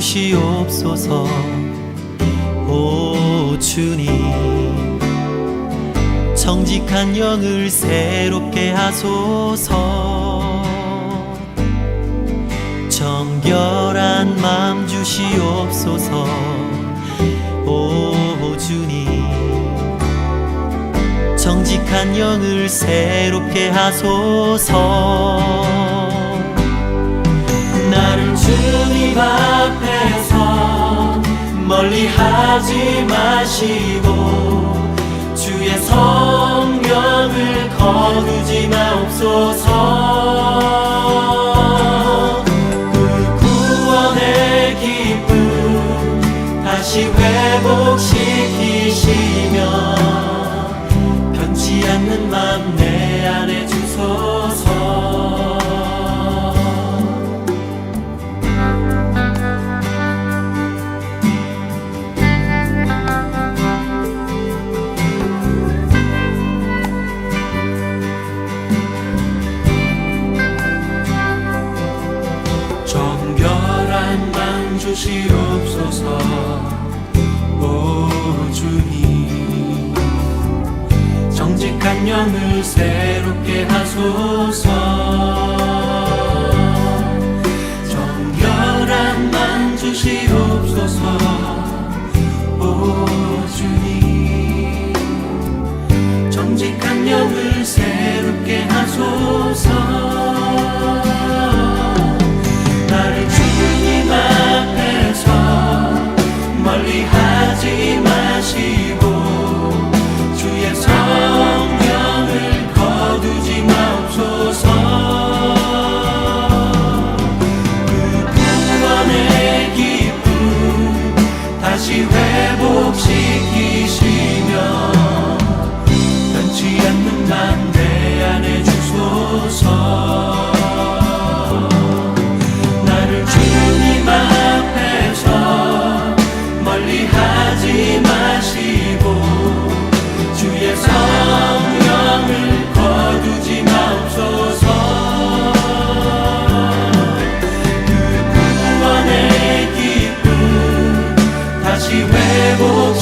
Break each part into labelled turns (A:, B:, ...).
A: 주시옵소서. 오 주님, 정직한 영을 새롭게 하소서. 정결한 마음 주시옵소서. 오 주님, 정직한 영을 새롭게 하소서. 나를 주님 앞에서 멀리 하지 마시고 주의 성령을 거두지 마옵소서. 그 구원의 기쁨 다시 회복시키시며 변치 않는 맘 내 안에 주소서. 정결한 맘 주시옵소서. 오 주님, 정직한 영을 새롭게 하소서. 정결한 맘 주시옵소서. 오 주님, 정직한 영을 새롭게 하소서. 나를 주님 앞에서 멀리 하지 마시고 주의 성령을 거두지 마옵소서. 그 구원의 기쁨 다시 회복시키시며 변치 않는 맘 내 안에 주소서. 나를 주님 앞에서 멀리 하지 마시고 주의 성령을 거두지 마옵소서. 그 구원의 기쁨 다시 회복시키시며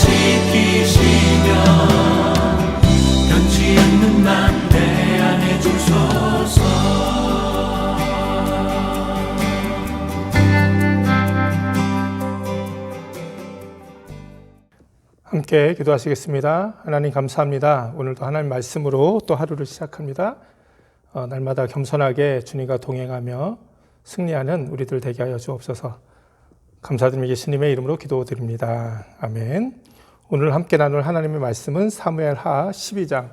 A: 변치 않는 맘 내 안에 주소서.
B: 함께 기도하시겠습니다. 하나님 감사합니다. 오늘도 하나님 말씀으로 또 하루를 시작합니다. 날마다 겸손하게 주님과 동행하며 승리하는 우리들 되게 하여 주옵소서. 감사드리며 예수님의 이름으로 기도드립니다. 아멘. 오늘 함께 나눌 하나님의 말씀은 사무엘하 12장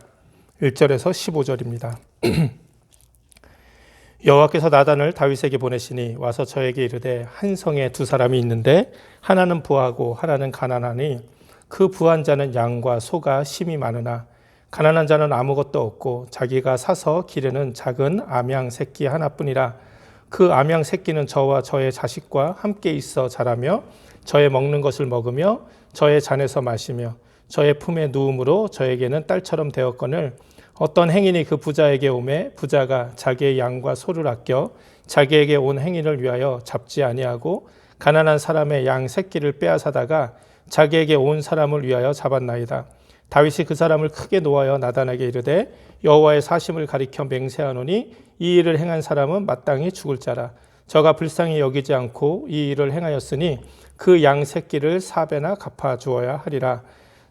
B: 1절에서 15절입니다. 여호와께서 나단을 다윗에게 보내시니 와서 저에게 이르되 한 성에 두 사람이 있는데 하나는 부하고 하나는 가난하니 그 부한 자는 양과 소가 심이 많으나 가난한 자는 아무것도 없고 자기가 사서 기르는 작은 암양 새끼 하나뿐이라. 그 암양 새끼는 저와 저의 자식과 함께 있어 자라며 저의 먹는 것을 먹으며 저의 잔에서 마시며 저의 품에 누움으로 저에게는 딸처럼 되었거늘 어떤 행인이 그 부자에게 오매 부자가 자기의 양과 소를 아껴 자기에게 온 행인을 위하여 잡지 아니하고 가난한 사람의 양 새끼를 빼앗아다가 자기에게 온 사람을 위하여 잡았나이다. 다윗이 그 사람을 크게 노하여 나단에게 이르되 여호와의 사심을 가리켜 맹세하노니 이 일을 행한 사람은 마땅히 죽을 자라. 저가 불쌍히 여기지 않고 이 일을 행하였으니 그 양 새끼를 4배나 갚아 주어야 하리라.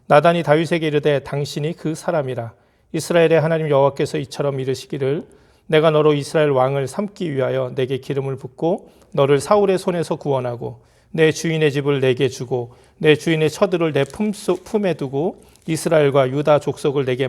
B: 나단이 다윗에게 이르되 당신이 그 사람이라. 이스라엘의 하나님 여호와께서 이처럼 이르시기를 내가 너로 이스라엘 왕을 삼기 위하여 내게 기름을 붓고 너를 사울의 손에서 구원하고 내 주인의 집을 내게 주고 내 주인의 처들을 내 품에 두고 이스라엘과 유다 족속을 내게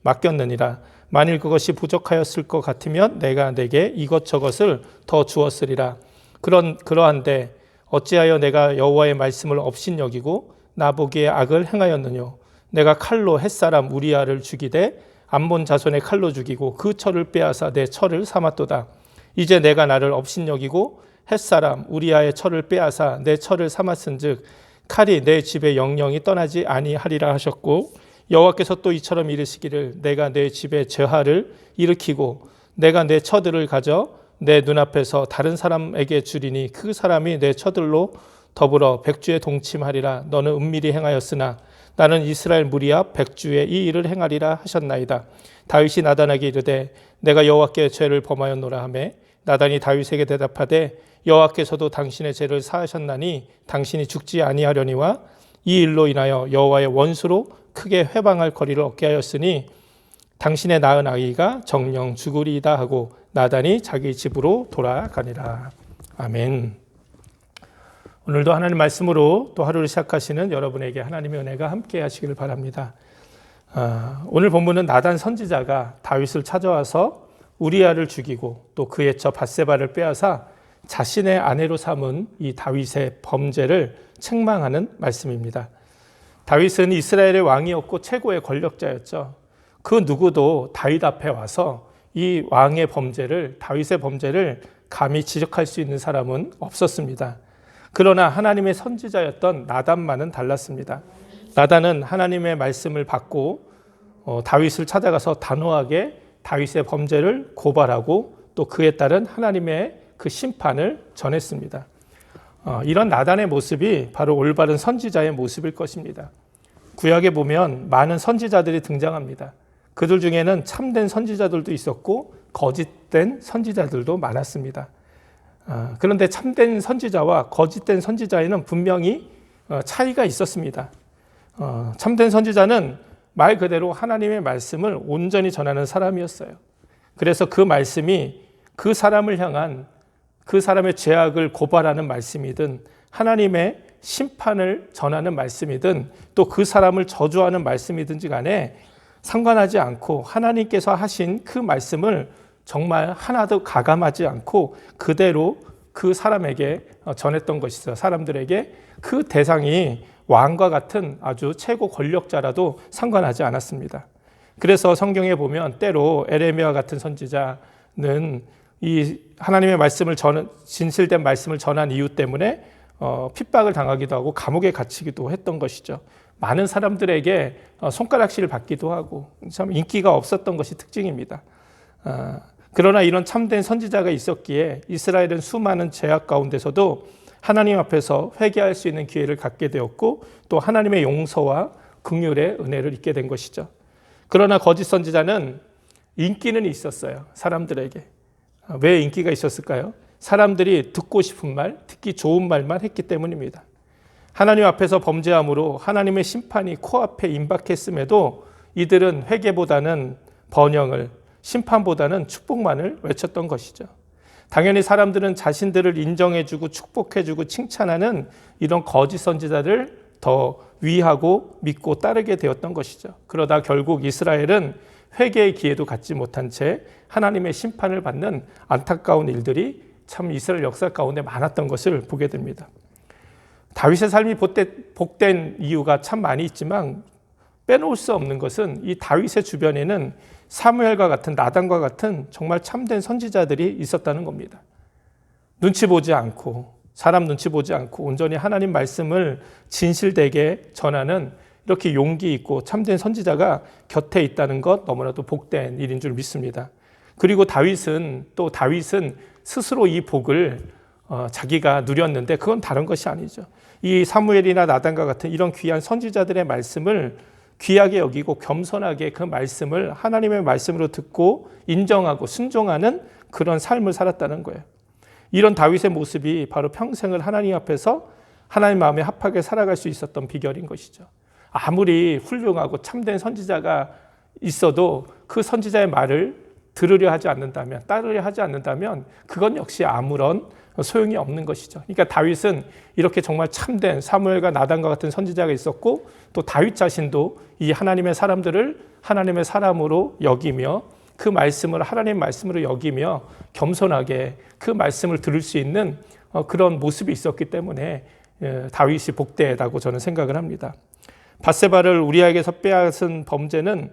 B: 맡겼느니라. 만일 그것이 부족하였을 것 같으면 내가 내게 이것저것을 더 주었으리라. 그러한데 어찌하여 내가 여호와의 말씀을 업신여기고 나보기에 악을 행하였느뇨. 내가 칼로 햇사람 우리아를 죽이되 암몬 자손의 칼로 죽이고 그 철을 빼앗아 내 철을 삼았도다. 이제 내가 나를 업신여기고 햇사람 우리아의 철을 빼앗아 내 철을 삼았은즉 칼이 내 집에 영영이 떠나지 아니하리라 하셨고, 여호와께서 또 이처럼 이르시기를 내가 내 집에 재화를 일으키고 내가 내 처들을 가져 내 눈앞에서 다른 사람에게 주리니 그 사람이 내 처들로 더불어 백주에 동침하리라. 너는 은밀히 행하였으나 나는 이스라엘 무리 앞 백주에 이 일을 행하리라 하셨나이다. 다윗이 나단에게 이르되 내가 여호와께 죄를 범하였노라 하며 나단이 다윗에게 대답하되 여호와께서도 당신의 죄를 사하셨나니 당신이 죽지 아니하려니와 이 일로 인하여 여호와의 원수로 크게 회방할 거리를 얻게 하였으니 당신의 낳은 아이가 정령 죽으리이다 하고 나단이 자기 집으로 돌아가니라. 아멘. 오늘도 하나님 말씀으로 또 하루를 시작하시는 여러분에게 하나님의 은혜가 함께 하시기를 바랍니다. 오늘 본문은 나단 선지자가 다윗을 찾아와서 우리아를 죽이고 또 그의 처 밧세바를 빼앗아 자신의 아내로 삼은 이 다윗의 범죄를 책망하는 말씀입니다. 다윗은 이스라엘의 왕이었고 최고의 권력자였죠. 그 누구도 다윗 앞에 와서 이 왕의 범죄를, 다윗의 범죄를 감히 지적할 수 있는 사람은 없었습니다. 그러나 하나님의 선지자였던 나단만은 달랐습니다. 나단은 하나님의 말씀을 받고 다윗을 찾아가서 단호하게 다윗의 범죄를 고발하고 또 그에 따른 하나님의 그 심판을 전했습니다. 이런 나단의 모습이 바로 올바른 선지자의 모습일 것입니다. 구약에 보면 많은 선지자들이 등장합니다. 그들 중에는 참된 선지자들도 있었고 거짓된 선지자들도 많았습니다. 그런데 참된 선지자와 거짓된 선지자에는 분명히 차이가 있었습니다. 참된 선지자는 말 그대로 하나님의 말씀을 온전히 전하는 사람이었어요. 그래서 그 말씀이 그 사람을 향한 그 사람의 죄악을 고발하는 말씀이든 하나님의 심판을 전하는 말씀이든 또 그 사람을 저주하는 말씀이든지 간에 상관하지 않고 하나님께서 하신 그 말씀을 정말 하나도 가감하지 않고 그대로 그 사람에게 전했던 것이죠. 사람들에게 그 대상이 왕과 같은 아주 최고 권력자라도 상관하지 않았습니다. 그래서 성경에 보면 때로 에레미야 같은 선지자는 이 하나님의 말씀을 진실된 말씀을 전한 이유 때문에 핍박을 당하기도 하고 감옥에 갇히기도 했던 것이죠. 많은 사람들에게 손가락질을 받기도 하고 참 인기가 없었던 것이 특징입니다. 그러나 이런 참된 선지자가 있었기에 이스라엘은 수많은 죄악 가운데서도 하나님 앞에서 회개할 수 있는 기회를 갖게 되었고 또 하나님의 용서와 긍휼의 은혜를 입게 된 것이죠. 그러나 거짓 선지자는 인기는 있었어요. 사람들에게. 왜 인기가 있었을까요? 사람들이 듣고 싶은 말, 듣기 좋은 말만 했기 때문입니다. 하나님 앞에서 범죄함으로 하나님의 심판이 코앞에 임박했음에도 이들은 회개보다는 번영을, 심판보다는 축복만을 외쳤던 것이죠. 당연히 사람들은 자신들을 인정해주고 축복해주고 칭찬하는 이런 거짓 선지자를 더 위하고 믿고 따르게 되었던 것이죠. 그러다 결국 이스라엘은 회개의 기회도 갖지 못한 채 하나님의 심판을 받는 안타까운 일들이 참 이스라엘 역사 가운데 많았던 것을 보게 됩니다. 다윗의 삶이 복된 이유가 참 많이 있지만 빼놓을 수 없는 것은 이 다윗의 주변에는 사무엘과 같은 나단과 같은 정말 참된 선지자들이 있었다는 겁니다. 눈치 보지 않고 사람 눈치 보지 않고 온전히 하나님 말씀을 진실되게 전하는 이렇게 용기 있고 참된 선지자가 곁에 있다는 것 너무나도 복된 일인 줄 믿습니다. 그리고 다윗은 스스로 이 복을 자기가 누렸는데 그건 다른 것이 아니죠. 이 사무엘이나 나단과 같은 이런 귀한 선지자들의 말씀을 귀하게 여기고 겸손하게 그 말씀을 하나님의 말씀으로 듣고 인정하고 순종하는 그런 삶을 살았다는 거예요. 이런 다윗의 모습이 바로 평생을 하나님 앞에서 하나님 마음에 합하게 살아갈 수 있었던 비결인 것이죠. 아무리 훌륭하고 참된 선지자가 있어도 그 선지자의 말을 들으려 하지 않는다면, 따르려 하지 않는다면 그건 역시 아무런 소용이 없는 것이죠. 그러니까 다윗은 이렇게 정말 참된 사무엘과 나단과 같은 선지자가 있었고 또 다윗 자신도 이 하나님의 사람들을 하나님의 사람으로 여기며 그 말씀을 하나님의 말씀으로 여기며 겸손하게 그 말씀을 들을 수 있는 그런 모습이 있었기 때문에 다윗이 복되다고 저는 생각을 합니다. 밧세바를 우리아에게서 빼앗은 범죄는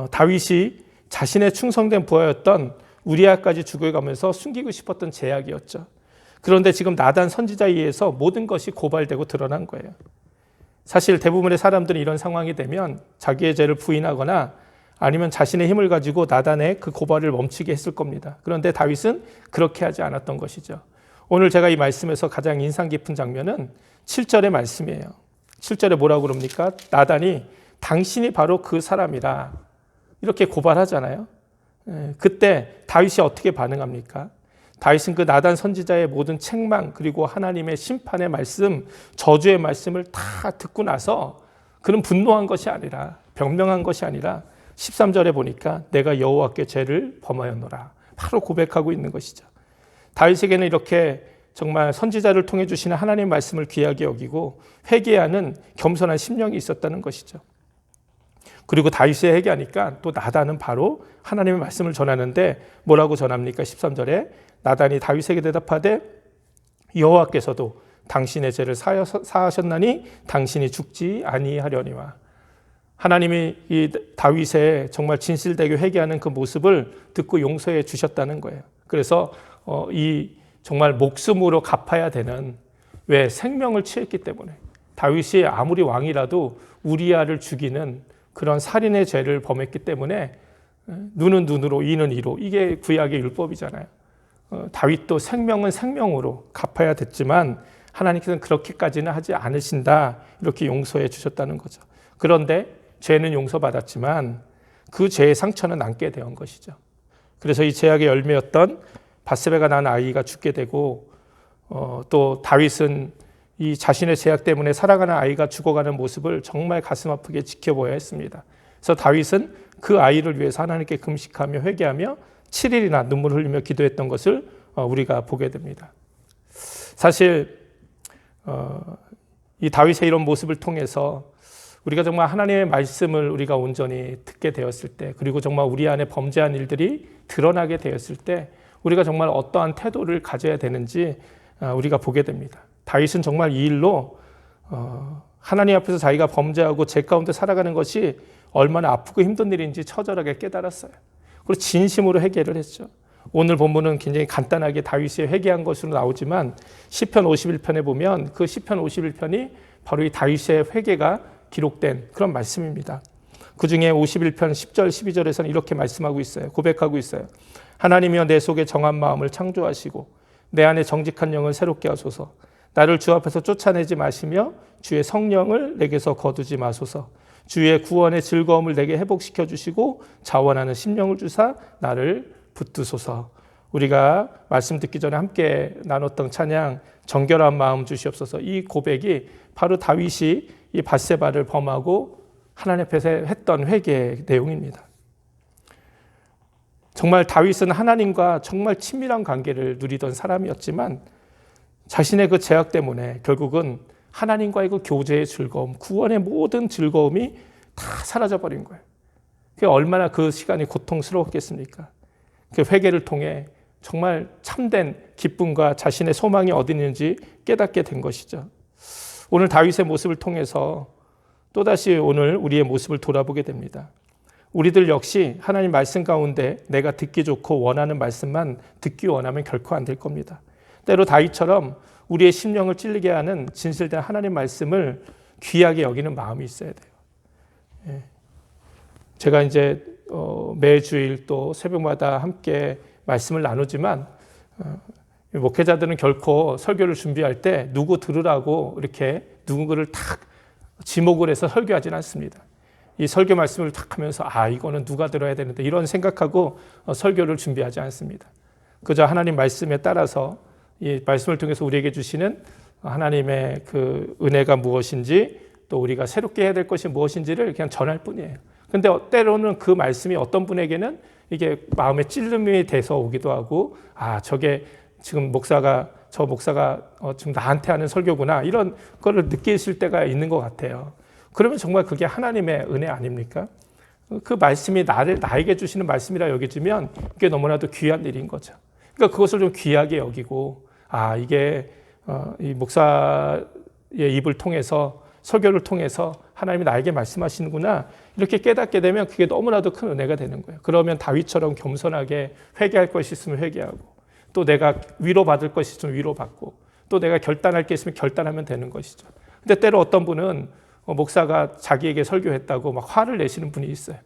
B: 다윗이 자신의 충성된 부하였던 우리아까지 죽어가면서 숨기고 싶었던 죄악이었죠. 그런데 지금 나단 선지자에 의해서 모든 것이 고발되고 드러난 거예요. 사실 대부분의 사람들은 이런 상황이 되면 자기의 죄를 부인하거나 아니면 자신의 힘을 가지고 나단의 그 고발을 멈추게 했을 겁니다. 그런데 다윗은 그렇게 하지 않았던 것이죠. 오늘 제가 이 말씀에서 가장 인상 깊은 장면은 7절의 말씀이에요. 7절에 뭐라고 그럽니까? 나단이 당신이 바로 그 사람이라 이렇게 고발하잖아요. 그때 다윗이 어떻게 반응합니까? 다윗은 그 나단 선지자의 모든 책망 그리고 하나님의 심판의 말씀, 저주의 말씀을 다 듣고 나서 그는 분노한 것이 아니라 변명한 것이 아니라 13절에 보니까 내가 여호와께 죄를 범하였노라. 바로 고백하고 있는 것이죠. 다윗에게는 이렇게 정말 선지자를 통해 주시는 하나님의 말씀을 귀하게 여기고 회개하는 겸손한 심령이 있었다는 것이죠. 그리고 다윗이 회개하니까 또 나단은 바로 하나님의 말씀을 전하는데 뭐라고 전합니까? 13절에 나단이 다윗에게 대답하되 여호와께서도 당신의 죄를 사하셨나니 당신이 죽지 아니하려니와. 하나님이 이 다윗의 정말 진실되게 회개하는 그 모습을 듣고 용서해 주셨다는 거예요. 그래서 이 정말 목숨으로 갚아야 되는, 왜 생명을 취했기 때문에 다윗이 아무리 왕이라도 우리아를 죽이는 그런 살인의 죄를 범했기 때문에 눈은 눈으로 이는 이로, 이게 구약의 율법이잖아요. 다윗도 생명은 생명으로 갚아야 됐지만 하나님께서는 그렇게까지는 하지 않으신다, 이렇게 용서해 주셨다는 거죠. 그런데 죄는 용서받았지만 그 죄의 상처는 남게 된 것이죠. 그래서 이 죄악의 열매였던 밧세바가 낳은 아이가 죽게 되고 또 다윗은 이 자신의 죄악 때문에 살아가는 아이가 죽어가는 모습을 정말 가슴 아프게 지켜보아야 했습니다. 그래서 다윗은 그 아이를 위해서 하나님께 금식하며 회개하며 7일이나 눈물을 흘리며 기도했던 것을 우리가 보게 됩니다. 사실 이 다윗의 이런 모습을 통해서 우리가 정말 하나님의 말씀을 우리가 온전히 듣게 되었을 때, 그리고 정말 우리 안에 범죄한 일들이 드러나게 되었을 때 우리가 정말 어떠한 태도를 가져야 되는지 우리가 보게 됩니다. 다윗은 정말 이 일로 하나님 앞에서 자기가 범죄하고 죄 가운데 살아가는 것이 얼마나 아프고 힘든 일인지 처절하게 깨달았어요. 그리고 진심으로 회개를 했죠. 오늘 본문은 굉장히 간단하게 다윗이 회개한 것으로 나오지만 시편 51편에 보면 그 시편 51편이 바로 이 다윗의 회개가 기록된 그런 말씀입니다. 그 중에 51편 10절 12절에서는 이렇게 말씀하고 있어요. 고백하고 있어요. 하나님이여 내 속에 정한 마음을 창조하시고 내 안에 정직한 영을 새롭게 하소서. 나를 주 앞에서 쫓아내지 마시며 주의 성령을 내게서 거두지 마소서. 주의 구원의 즐거움을 내게 회복시켜 주시고 자원하는 심령을 주사 나를 붙드소서. 우리가 말씀 듣기 전에 함께 나눴던 찬양 정결한 마음 주시옵소서. 이 고백이 바로 다윗이 이 밧세바를 범하고 하나님 앞에서 했던 회개의 내용입니다. 정말 다윗은 하나님과 정말 친밀한 관계를 누리던 사람이었지만 자신의 그 죄악 때문에 결국은 하나님과의 그 교제의 즐거움, 구원의 모든 즐거움이 다 사라져버린 거예요. 그게 얼마나 그 시간이 고통스러웠겠습니까? 그 회개를 통해 정말 참된 기쁨과 자신의 소망이 어디 있는지 깨닫게 된 것이죠. 오늘 다윗의 모습을 통해서 또다시 오늘 우리의 모습을 돌아보게 됩니다. 우리들 역시 하나님 말씀 가운데 내가 듣기 좋고 원하는 말씀만 듣기 원하면 결코 안 될 겁니다. 때로 다윗처럼 우리의 심령을 찔리게 하는 진실된 하나님 말씀을 귀하게 여기는 마음이 있어야 돼요. 제가 이제 매주일 또 새벽마다 함께 말씀을 나누지만 목회자들은 결코 설교를 준비할 때 누구 들으라고 이렇게 누군가를 탁 지목을 해서 설교하지는 않습니다. 이 설교 말씀을 탁 하면서 이거는 누가 들어야 되는데 이런 생각하고 설교를 준비하지 않습니다. 그저 하나님 말씀에 따라서 이 말씀을 통해서 우리에게 주시는 하나님의 그 은혜가 무엇인지 또 우리가 새롭게 해야 될 것이 무엇인지를 그냥 전할 뿐이에요. 근데 때로는 그 말씀이 어떤 분에게는 이게 마음에 찔림이 돼서 오기도 하고 저게 지금 저 목사가 지금 나한테 하는 설교구나 이런 거를 느끼실 때가 있는 것 같아요. 그러면 정말 그게 하나님의 은혜 아닙니까? 그 말씀이 나에게 주시는 말씀이라 여겨지면 그게 너무나도 귀한 일인 거죠. 그러니까 그것을 좀 귀하게 여기고 이게 이 목사의 입을 통해서 설교를 통해서 하나님이 나에게 말씀하시는구나 이렇게 깨닫게 되면 그게 너무나도 큰 은혜가 되는 거예요. 그러면 다윗처럼 겸손하게 회개할 것이 있으면 회개하고 또 내가 위로받을 것이 있으면 위로받고 또 내가 결단할 게 있으면 결단하면 되는 것이죠. 근데 때로 어떤 분은 목사가 자기에게 설교했다고 막 화를 내시는 분이 있어요.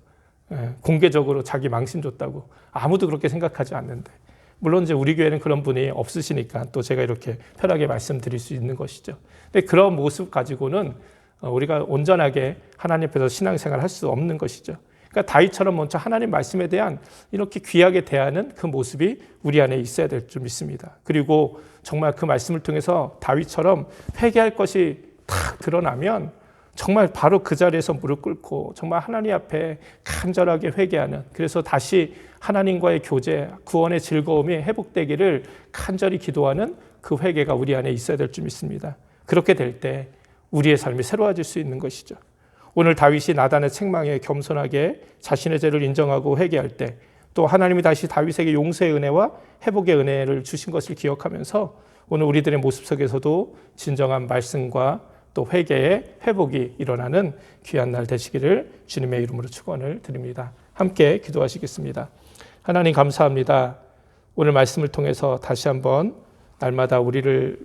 B: 공개적으로 자기 망신 줬다고 아무도 그렇게 생각하지 않는데, 물론 이제 우리 교회는 그런 분이 없으시니까 또 제가 이렇게 편하게 말씀드릴 수 있는 것이죠. 근데 그런 모습 가지고는 우리가 온전하게 하나님 앞에서 신앙생활을 할 수 없는 것이죠. 그러니까 다윗처럼 먼저 하나님 말씀에 대한 이렇게 귀하게 대하는 그 모습이 우리 안에 있어야 될 줄 믿습니다. 그리고 정말 그 말씀을 통해서 다윗처럼 회개할 것이 탁 드러나면 정말 바로 그 자리에서 무릎 꿇고 정말 하나님 앞에 간절하게 회개하는, 그래서 다시 하나님과의 교제, 구원의 즐거움이 회복되기를 간절히 기도하는 그 회개가 우리 안에 있어야 될 줄 믿습니다. 그렇게 될 때 우리의 삶이 새로워질 수 있는 것이죠. 오늘 다윗이 나단의 책망에 겸손하게 자신의 죄를 인정하고 회개할 때, 또 하나님이 다시 다윗에게 용서의 은혜와 회복의 은혜를 주신 것을 기억하면서 오늘 우리들의 모습 속에서도 진정한 말씀과 또 회개의 회복이 일어나는 귀한 날 되시기를 주님의 이름으로 축원을 드립니다. 함께 기도하시겠습니다. 하나님 감사합니다. 오늘 말씀을 통해서 다시 한번 날마다 우리를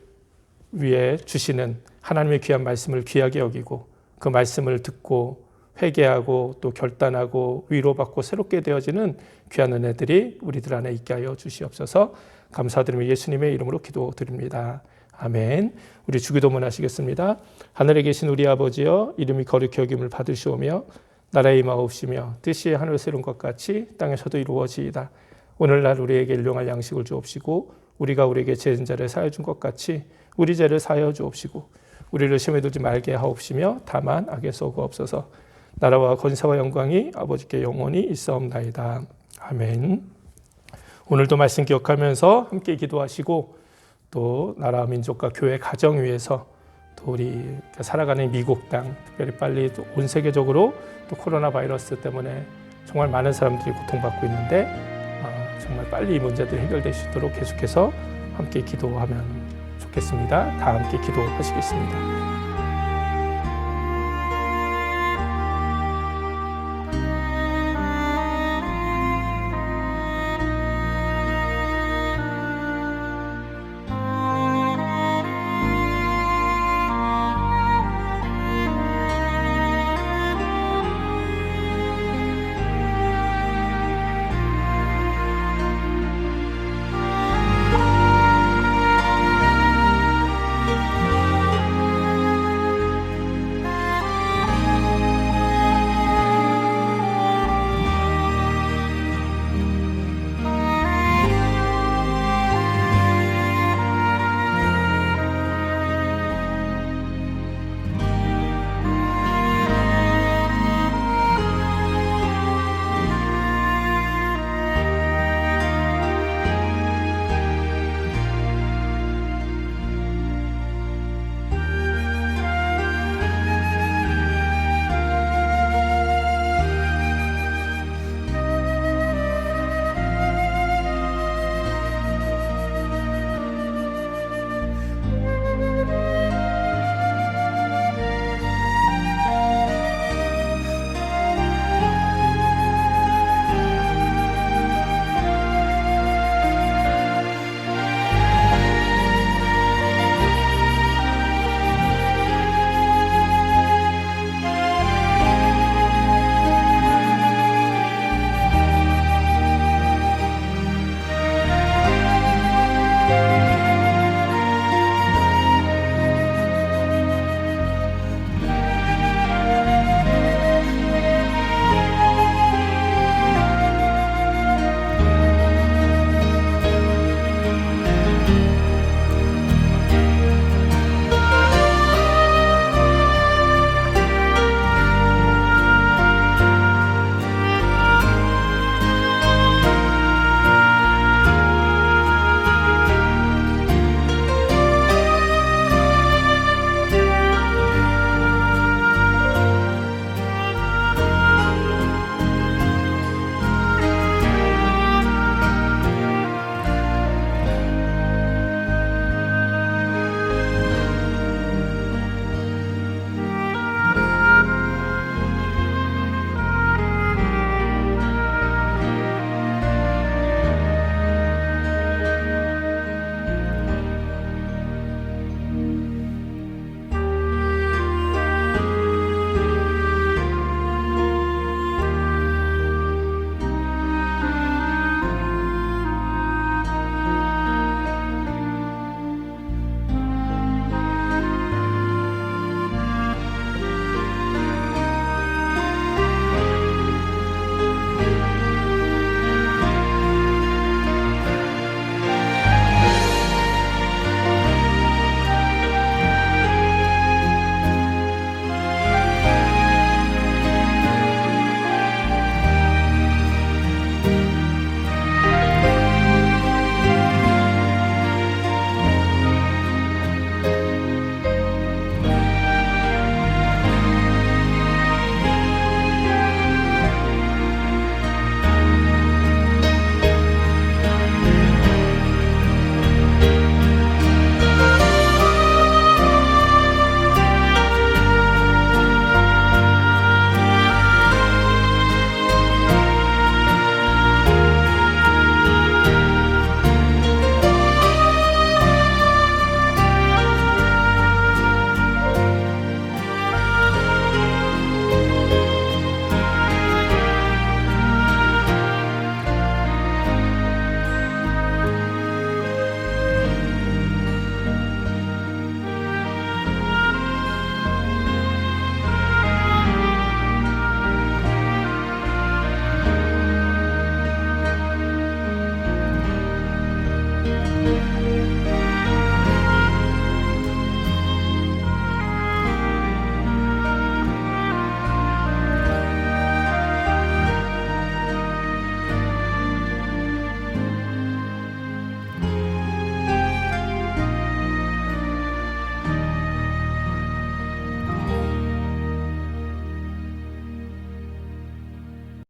B: 위해 주시는 하나님의 귀한 말씀을 귀하게 여기고 그 말씀을 듣고 회개하고 또 결단하고 위로받고 새롭게 되어지는 귀한 은혜들이 우리들 안에 있게 하여 주시옵소서. 감사드리며 예수님의 이름으로 기도드립니다. 아멘. 우리 주기도문 하시겠습니다. 하늘에 계신 우리 아버지여, 이름이 거룩히 여김을 받으시오며 나라의 임하옵시며 뜻이 하늘에서 이룬 것 같이 땅에서도 이루어지이다. 오늘날 우리에게 일용할 양식을 주옵시고 우리가 우리에게 죄진 자를 사하여 준 것 같이 우리 죄를 사하여 주옵시고 우리를 시험에 들지 말게 하옵시며 다만 악에서 구하옵소서. 나라와 권세와 영광이 아버지께 영원히 있사옵나이다. 아멘. 오늘도 말씀 기억하면서 함께 기도하시고 또 나라 민족과 교회 가정 위해서 또 우리 살아가는 미국 땅, 특별히 빨리 온 세계적으로 또 코로나 바이러스 때문에 정말 많은 사람들이 고통받고 있는데 정말 빨리 이 문제들이 해결될 수 있도록 계속해서 함께 기도하면 좋겠습니다. 다 함께 기도하시겠습니다.